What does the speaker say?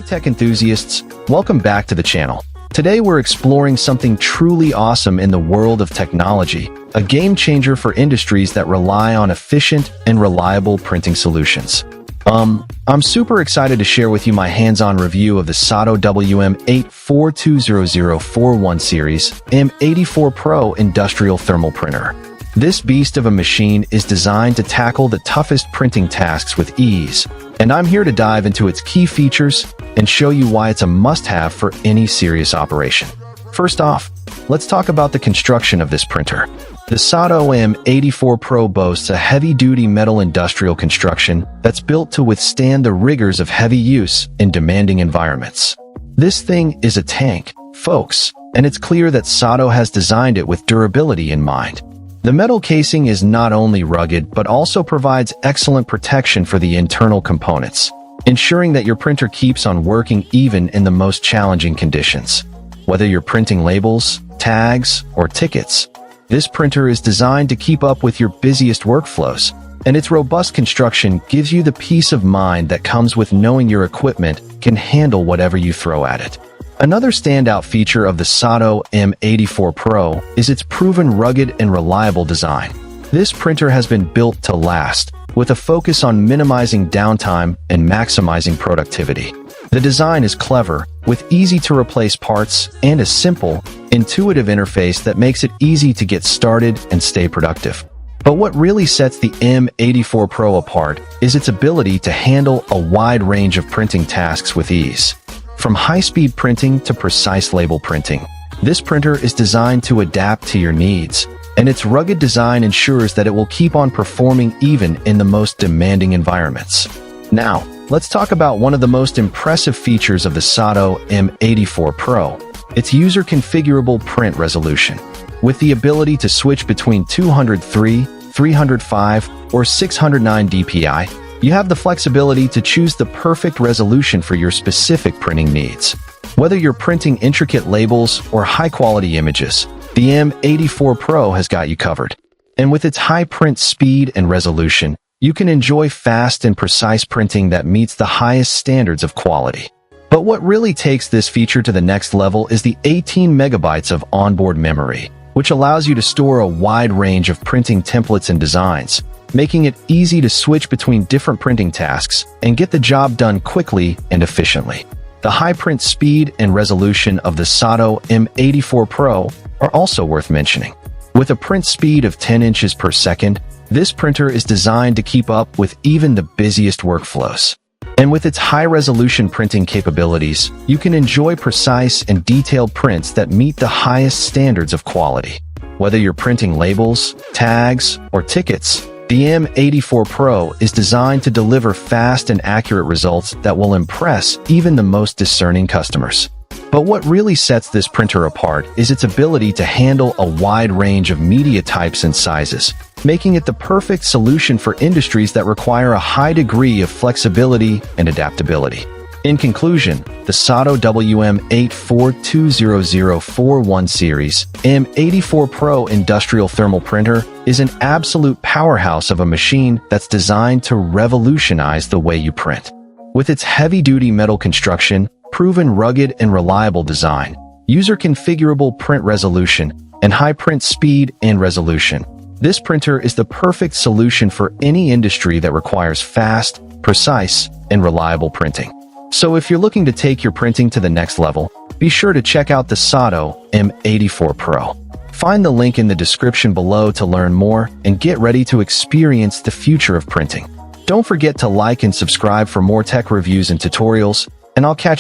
tech enthusiasts, welcome back to the channel. Today we're exploring something truly awesome in the world of technology, a game changer for industries that rely on efficient and reliable printing solutions. I'm super excited to share with you my hands-on review of the SATO WM84Pro series M84Pro industrial thermal printer. This beast of a machine is designed to tackle the toughest printing tasks with ease, and I'm here to dive into its key features and show you why it's a must-have for any serious operation. First off, let's talk about the construction of this printer. The SATO M84Pro boasts a heavy-duty metal industrial construction that's built to withstand the rigors of heavy use in demanding environments. This thing is a tank, folks, and it's clear that SATO has designed it with durability in mind. The metal casing is not only rugged but also provides excellent protection for the internal components, ensuring that your printer keeps on working even in the most challenging conditions. Whether you're printing labels, tags, or tickets, this printer is designed to keep up with your busiest workflows, and its robust construction gives you the peace of mind that comes with knowing your equipment can handle whatever you throw at it. Another standout feature of the SATO M84Pro is its proven rugged and reliable design. This printer has been built to last, with a focus on minimizing downtime and maximizing productivity. The design is clever, with easy-to-replace parts and a simple, intuitive interface that makes it easy to get started and stay productive. But what really sets the M84Pro apart is its ability to handle a wide range of printing tasks with ease. From high-speed printing to precise label printing, this printer is designed to adapt to your needs, and its rugged design ensures that it will keep on performing even in the most demanding environments. Now, let's talk about one of the most impressive features of the SATO M84Pro, its user-configurable print resolution. With the ability to switch between 203, 305, or 609 dpi, you have the flexibility to choose the perfect resolution for your specific printing needs. Whether you're printing intricate labels or high-quality images, the M84Pro has got you covered. And with its high print speed and resolution, you can enjoy fast and precise printing that meets the highest standards of quality. But what really takes this feature to the next level is the 18 megabytes of onboard memory, which allows you to store a wide range of printing templates and designs, making it easy to switch between different printing tasks and get the job done quickly and efficiently. The high print speed and resolution of the SATO M84Pro are also worth mentioning. With a print speed of 10 inches per second, this printer is designed to keep up with even the busiest workflows. And with its high-resolution printing capabilities, you can enjoy precise and detailed prints that meet the highest standards of quality. Whether you're printing labels, tags, or tickets, the M84Pro is designed to deliver fast and accurate results that will impress even the most discerning customers. But what really sets this printer apart is its ability to handle a wide range of media types and sizes, making it the perfect solution for industries that require a high degree of flexibility and adaptability. In conclusion, the SATO WM84Pro series M84Pro industrial thermal printer is an absolute powerhouse of a machine that's designed to revolutionize the way you print. With its heavy-duty metal construction, proven rugged and reliable design, user-configurable print resolution, and high print speed and resolution, this printer is the perfect solution for any industry that requires fast, precise, and reliable printing. So if you're looking to take your printing to the next level, be sure to check out the SATO M84Pro. Find the link in the description below to learn more and get ready to experience the future of printing. Don't forget to like and subscribe for more tech reviews and tutorials, and I'll catch